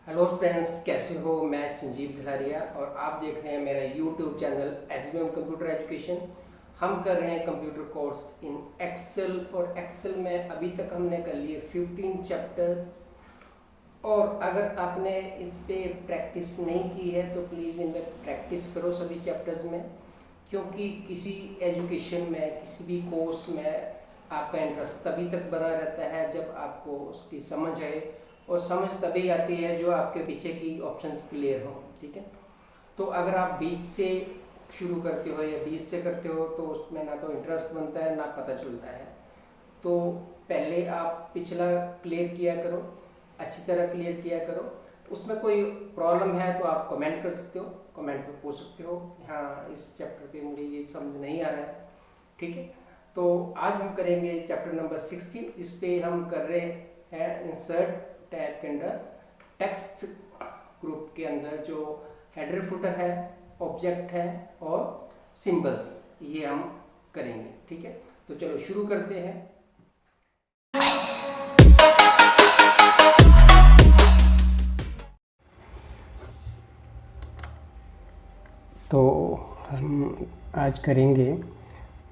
Hello friends, कैसे हो। मैं संजीव धलारिया और आप देख रहे हैं मेरा YouTube channel SBM computer education. हम कर रहे हैं कंप्यूटर कोर्स इन एक्सेल और एक्सेल में अभी तक हमने कर लिए 15 चैप्टर्स। और अगर आपने इस पे प्रैक्टिस नहीं की है तो प्लीज़ इनमें प्रैक्टिस करो सभी चैप्टर्स में, क्योंकि किसी एजुकेशन में किसी भी कोर्स में आपका इंटरेस्ट तभी तक बना रहता है जब आपको उसकी समझ आए, और समझ तभी आती है जो आपके पीछे की ऑप्शंस क्लियर हो। ठीक है, तो अगर आप बीच से शुरू करते हो या बीच से करते हो तो उसमें ना तो इंटरेस्ट बनता है ना पता चलता है। तो पहले आप पिछला क्लियर किया करो, अच्छी तरह क्लियर किया करो। उसमें कोई प्रॉब्लम है तो आप कमेंट कर सकते हो, कमेंट में पूछ सकते हो, हाँ इस चैप्टर पे मुझे ये समझ नहीं आ रहा है। ठीक है, तो आज हम करेंगे चैप्टर नंबर 16, जिस पे हम कर रहे हैं इंसर्ट टैब के अंदर टेक्स्ट ग्रुप के अंदर जो हेडर फुटर है, ऑब्जेक्ट है और सिंबल्स, ये हम करेंगे। ठीक है, तो चलो शुरू करते हैं। तो हम आज करेंगे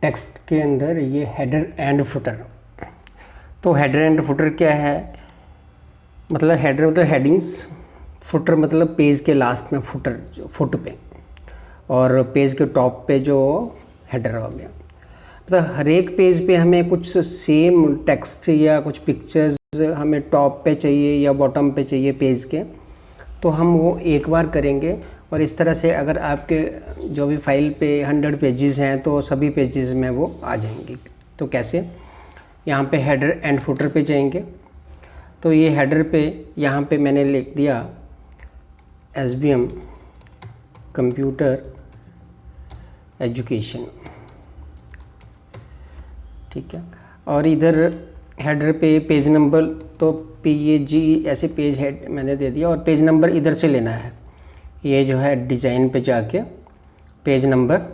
टेक्स्ट के अंदर ये हेडर एंड फुटर। तो हेडर एंड फुटर क्या है? मतलब हेडर मतलब हेडिंग्स, फुटर मतलब पेज के लास्ट में फुटर, जो फुट पे, और पेज के टॉप पे जो हेडर हो गया। मतलब हर एक पेज पे हमें कुछ सेम टेक्स्ट या कुछ पिक्चर्स हमें टॉप पे चाहिए या बॉटम पे चाहिए पेज के, तो हम वो एक बार करेंगे। और इस तरह से अगर आपके जो भी फाइल पे 100 पेजेस हैं तो सभी पेजेस में वो आ जाएंगे। तो कैसे? यहाँ पे हेडर एंड फुटर पे जाएंगे। तो ये हेडर पे यहाँ पे मैंने लिख दिया SBM कंप्यूटर एजुकेशन। ठीक है, और इधर हेडर पे पेज नंबर, तो PAG ऐसे पेज हेड मैंने दे दिया, और पेज नंबर इधर से लेना है। ये जो है डिज़ाइन पे जाके पेज नंबर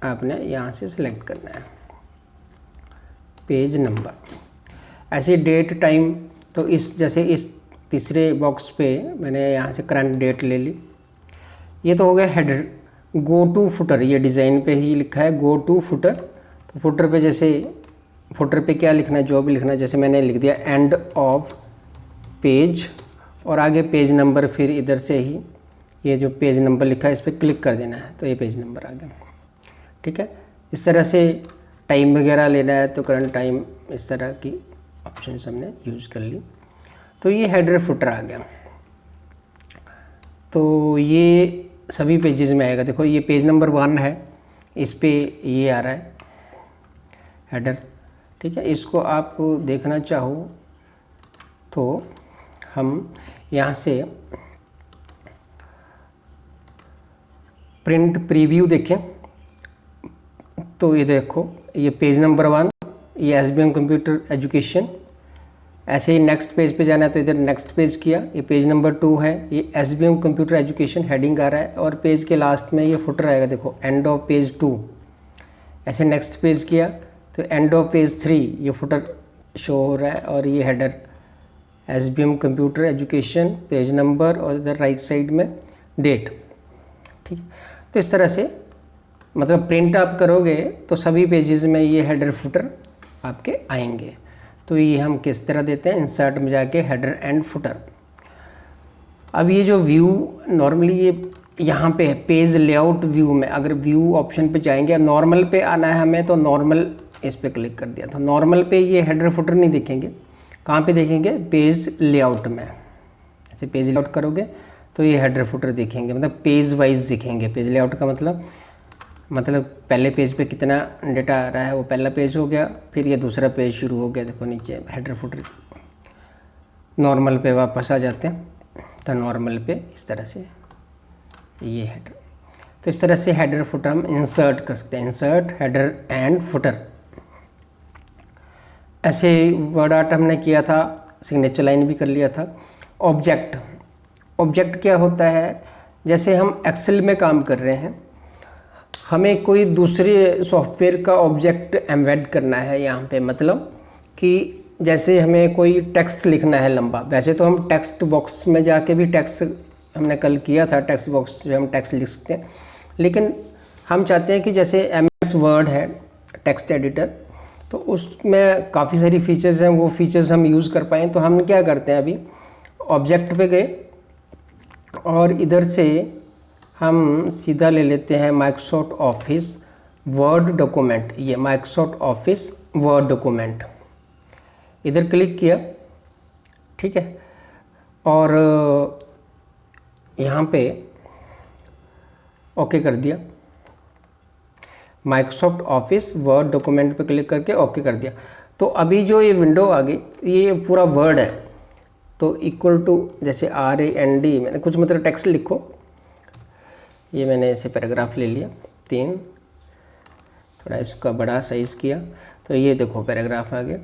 आपने यहाँ से सिलेक्ट करना है, पेज नंबर। ऐसे डेट टाइम, तो इस जैसे इस तीसरे बॉक्स पे मैंने यहाँ से करंट डेट ले ली। ये तो हो गया हेडर। गो टू फुटर, ये डिज़ाइन पे ही लिखा है गो टू फुटर। तो फुटर पे जैसे फुटर पे क्या लिखना है, जो भी लिखना है, जैसे मैंने लिख दिया एंड ऑफ पेज, और आगे पेज नंबर, फिर इधर से ही ये जो पेज नंबर लिखा है इस पर क्लिक कर देना है, तो ये पेज नंबर आ गया। ठीक है, इस तरह से टाइम वगैरह लेना है तो करंट टाइम, इस तरह की ऑप्शन हमने यूज़ कर ली। तो ये हेडर फुटर आ गया। तो ये सभी पेजेस में आएगा। देखो ये पेज नंबर 1 है, इस पे ये आ रहा है हेडर। ठीक है, इसको आप देखना चाहो तो हम यहाँ से प्रिंट प्रीव्यू देखें, तो ये देखो ये पेज नंबर 1, ये SBM कंप्यूटर एजुकेशन। ऐसे ही नेक्स्ट पेज पे जाना है तो इधर नेक्स्ट पेज किया, ये पेज नंबर 2 है, ये SBM कंप्यूटर एजुकेशन हेडिंग आ रहा है, और पेज के लास्ट में ये फुटर आएगा। देखो एंड ऑफ पेज 2। ऐसे नेक्स्ट पेज किया तो एंड ऑफ पेज 3, ये फुटर शो हो रहा है, और ये header SBM computer education, page number, और इधर राइट साइड में डेट। ठीक है, तो इस तरह से मतलब प्रिंट आप करोगे तो सभी पेजेस में ये हेडर फुटर आपके आएंगे। तो ये हम किस तरह देते हैं, इंसर्ट में जाके हेडर एंड फुटर। अब ये जो व्यू नॉर्मली ये यहाँ पे है पेज लेआउट व्यू में, अगर व्यू ऑप्शन पे जाएंगे, नॉर्मल पे आना है हमें तो नॉर्मल इस पर क्लिक कर दिया। तो नॉर्मल पे ये हेडर फुटर नहीं दिखेंगे, कहाँ पे देखेंगे? पेज लेआउट में। ऐसे पेज लेआउट करोगे तो ये हेडर फुटर दिखेंगे, मतलब पेज वाइज दिखेंगे। पेज लेआउट का मतलब पहले पेज पे कितना डेटा आ रहा है, वो पहला पेज हो गया, फिर ये दूसरा पेज शुरू हो गया। देखो नीचे हेडर फुटर। नॉर्मल पे वापस आ जाते हैं, तो नॉर्मल पे इस तरह से ये हेडर। तो इस तरह से हेडर फुटर हम इंसर्ट कर सकते हैं, इंसर्ट हेडर एंड फुटर। ऐसे वर्ड आर्ट हमने किया था, सिग्नेचर लाइन भी कर लिया था। ऑब्जेक्ट, ऑब्जेक्ट क्या होता है? जैसे हम एक्सेल में काम कर रहे हैं, हमें कोई दूसरे सॉफ्टवेयर का ऑब्जेक्ट एम्बेड करना है यहाँ पे, मतलब कि जैसे हमें कोई टेक्स्ट लिखना है लंबा, वैसे तो हम टेक्स्ट बॉक्स में जाके भी टेक्स्ट, हमने कल किया था टेक्स्ट बॉक्स जो हम टेक्स्ट लिख सकते हैं, लेकिन हम चाहते हैं कि जैसे MS वर्ड है टेक्स्ट एडिटर, तो उसमें काफ़ी सारी फीचर्स हैं, वो फीचर्स हम यूज़ कर पाएँ। तो हम क्या करते हैं, अभी ऑब्जेक्ट पे गए और इधर से हम सीधा ले लेते हैं माइक्रोसॉफ्ट ऑफिस वर्ड डॉक्यूमेंट। ये माइक्रोसॉफ्ट ऑफिस वर्ड डॉक्यूमेंट, इधर क्लिक किया, ठीक है, और यहाँ पे ओके कर दिया। माइक्रोसॉफ्ट ऑफिस वर्ड डॉक्यूमेंट पे क्लिक करके ओके कर दिया। तो अभी जो ये विंडो आ गई, ये पूरा वर्ड है, तो इक्वल टू जैसे RAND, मैंने कुछ मतलब टेक्स्ट लिखो, ये मैंने ऐसे पैराग्राफ ले लिया 3, थोड़ा इसका बड़ा साइज़ किया, तो ये देखो पैराग्राफ आ गया।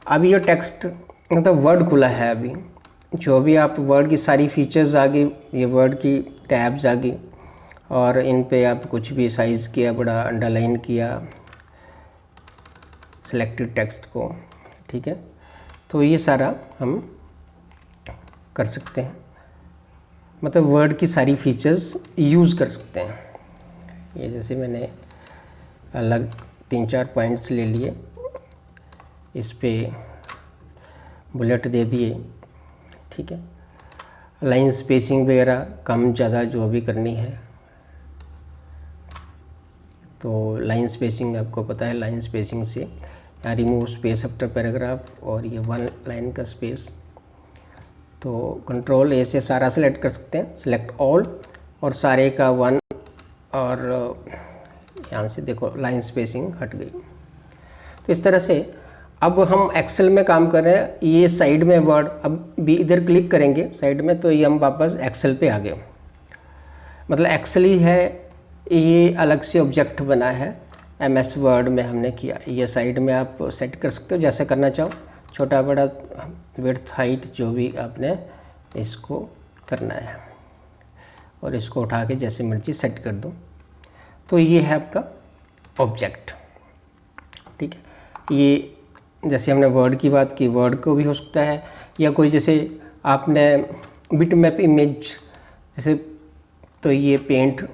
अब ये टेक्स्ट मतलब वर्ड खुला है, अभी जो भी आप वर्ड की सारी फीचर्स आ गई, ये वर्ड की टैब्स आ गई, और इन पे आप कुछ भी साइज़ किया, बड़ा अंडरलाइन किया सिलेक्टेड टेक्स्ट को, ठीक है। तो ये सारा हम कर सकते हैं, मतलब वर्ड की सारी फीचर्स यूज़ कर सकते हैं। ये जैसे मैंने अलग 3-4 पॉइंट्स ले लिए, इस पे बुलेट दे दिए, ठीक है। लाइन स्पेसिंग वगैरह कम ज़्यादा जो भी करनी है, तो लाइन स्पेसिंग आपको पता है, लाइन स्पेसिंग से रिमूव स्पेस आफ्टर पैराग्राफ, और ये 1 लाइन का स्पेस, तो कंट्रोल A से सारा सेलेक्ट कर सकते हैं, सेलेक्ट ऑल, और सारे का 1, और यहाँ से देखो लाइन स्पेसिंग हट गई। तो इस तरह से अब हम एक्सेल में काम कर रहे हैं, ये साइड में वर्ड, अब भी इधर क्लिक करेंगे साइड में, तो ये हम वापस एक्सेल पे आ गए। मतलब एक्सेल ही है, ये अलग से ऑब्जेक्ट बना है, MS वर्ड में हमने किया। ये साइड में आप सेट कर सकते हो जैसे करना चाहो, छोटा बड़ा, विड्थ हाइट जो भी आपने इसको करना है, और इसको उठा के जैसे मर्जी सेट कर दो। तो ये है आपका ऑब्जेक्ट, ठीक है। ये जैसे हमने वर्ड की बात की, वर्ड को भी हो सकता है, या कोई जैसे आपने बिटमैप इमेज जैसे, तो ये पेंट,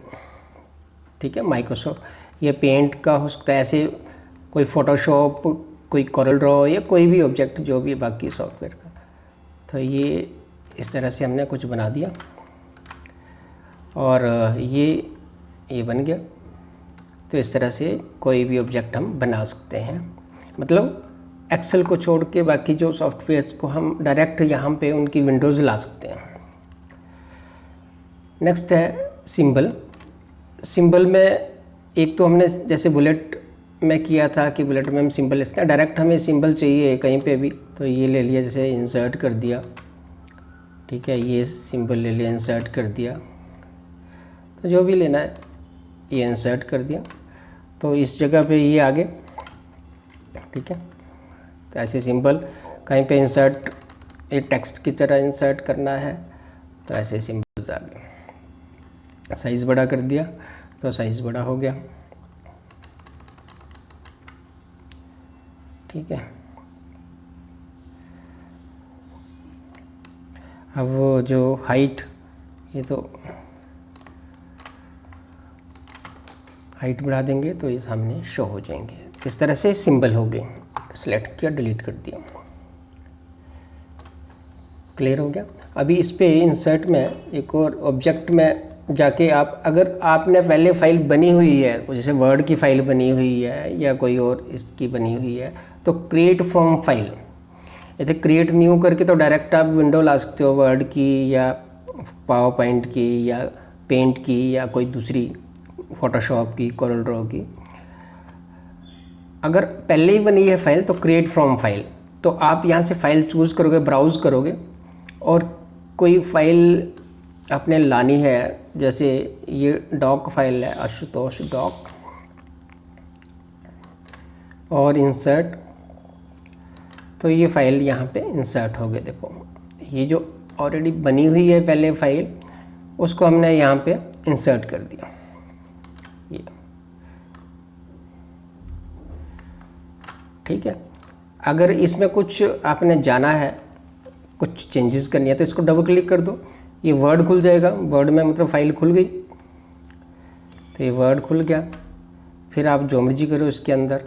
ठीक है, माइक्रोसॉफ्ट ये पेंट का हो सकता है, ऐसे कोई फ़ोटोशॉप, कोई कोरल ड्रॉ, या कोई भी ऑब्जेक्ट जो भी बाकी सॉफ्टवेयर का। तो ये इस तरह से हमने कुछ बना दिया, और ये बन गया। तो इस तरह से कोई भी ऑब्जेक्ट हम बना सकते हैं, मतलब एक्सेल को छोड़ के बाकी जो सॉफ्टवेयर को हम डायरेक्ट यहाँ पे उनकी विंडोज़ ला सकते हैं। नेक्स्ट है सिंबल। सिंबल में एक तो हमने जैसे बुलेट में किया था कि बुलेट में हम सिंबल लिखते हैं, डायरेक्ट हमें सिंबल चाहिए कहीं पे भी, तो ये ले लिया, जैसे इंसर्ट कर दिया, ठीक है, ये सिंबल ले लिया, इंसर्ट कर दिया, तो जो भी लेना है ये इंसर्ट कर दिया, तो इस जगह पे ये आगे, ठीक है। तो ऐसे सिंबल कहीं पे इंसर्ट, ये टेक्स्ट की तरह इंसर्ट करना है, तो ऐसे सिंबल्स आ गए। साइज़ बड़ा कर दिया तो साइज़ बड़ा हो गया, ठीक है। अब वो जो हाइट, ये तो हाइट बढ़ा देंगे तो ये सामने शो हो जाएंगे। इस तरह से सिंबल हो गए, सेलेक्ट किया, डिलीट कर दिया, क्लियर हो गया। अभी इस पे इंसर्ट में एक और ऑब्जेक्ट में जाके आप, अगर आपने पहले फाइल बनी हुई है, जैसे वर्ड की फ़ाइल बनी हुई है या कोई और इसकी बनी हुई है, तो क्रिएट फ्रॉम फाइल, इधर क्रिएट न्यू करके तो डायरेक्ट आप विंडो ला सकते हो, वर्ड की या पावर पॉइंट की या पेंट की या कोई दूसरी फ़ोटोशॉप की, कोरल ड्रॉ की। अगर पहले ही बनी है फाइल तो क्रिएट फ्रॉम फाइल, तो आप यहाँ से फ़ाइल चूज़ करोगे, ब्राउज़ करोगे, और कोई फ़ाइल आपने लानी है, जैसे ये डॉक फाइल है, आशुतोष डॉक, और इंसर्ट, तो ये फ़ाइल यहाँ पे इंसर्ट हो गए। देखो ये जो ऑलरेडी बनी हुई है पहले फ़ाइल, उसको हमने यहाँ पे इंसर्ट कर दिया, ये ठीक है। अगर इसमें कुछ आपने जाना है, कुछ चेंजेस करनी है, तो इसको डबल क्लिक कर दो, ये वर्ड खुल जाएगा। वर्ड में मतलब फाइल खुल गई, तो ये वर्ड खुल गया। फिर आप जो मर्जी करो इसके अंदर,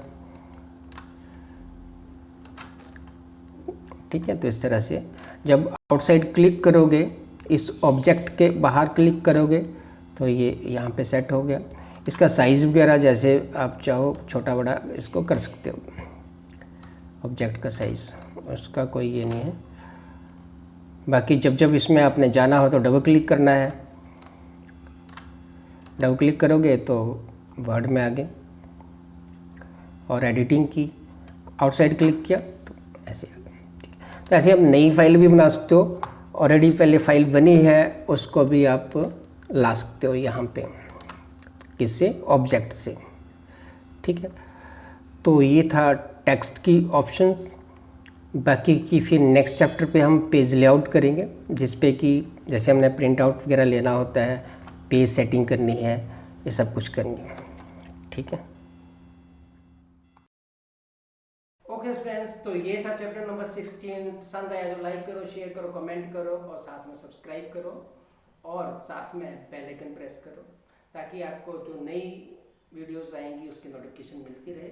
ठीक है। तो इस तरह से जब आउटसाइड क्लिक करोगे, इस ऑब्जेक्ट के बाहर क्लिक करोगे, तो ये यहाँ पे सेट हो गया। इसका साइज़ वगैरह जैसे आप चाहो छोटा बड़ा इसको कर सकते हो। ऑब्जेक्ट का साइज़ उसका कोई ये नहीं है। बाकी जब जब इसमें आपने जाना हो तो डबल क्लिक करना है। डबल क्लिक करोगे तो वर्ड में आ गए, और एडिटिंग की, आउटसाइड क्लिक किया तो ऐसे आ गया। तो ऐसे आप नई फाइल भी बना सकते हो। ऑलरेडी पहले फाइल बनी है उसको भी आप ला सकते हो यहाँ पे, किससे, ऑब्जेक्ट से, ठीक है। तो ये था टेक्स्ट की ऑप्शंस। बाकी की फिर नेक्स्ट चैप्टर पे हम पेज लेआउट करेंगे, जिस पे कि जैसे हमने प्रिंट आउट वगैरह लेना होता है, पेज सेटिंग करनी है, ये सब कुछ करेंगे, ठीक है। ओके फ्रेंड्स, तो ये था चैप्टर नंबर 16। पसंद आया तो लाइक करो, शेयर करो, कमेंट करो, और साथ में सब्सक्राइब करो, और साथ में बेल आइकन प्रेस करो, ताकि आपको जो नई वीडियोस आएंगी उसकी नोटिफिकेशन मिलती रहे।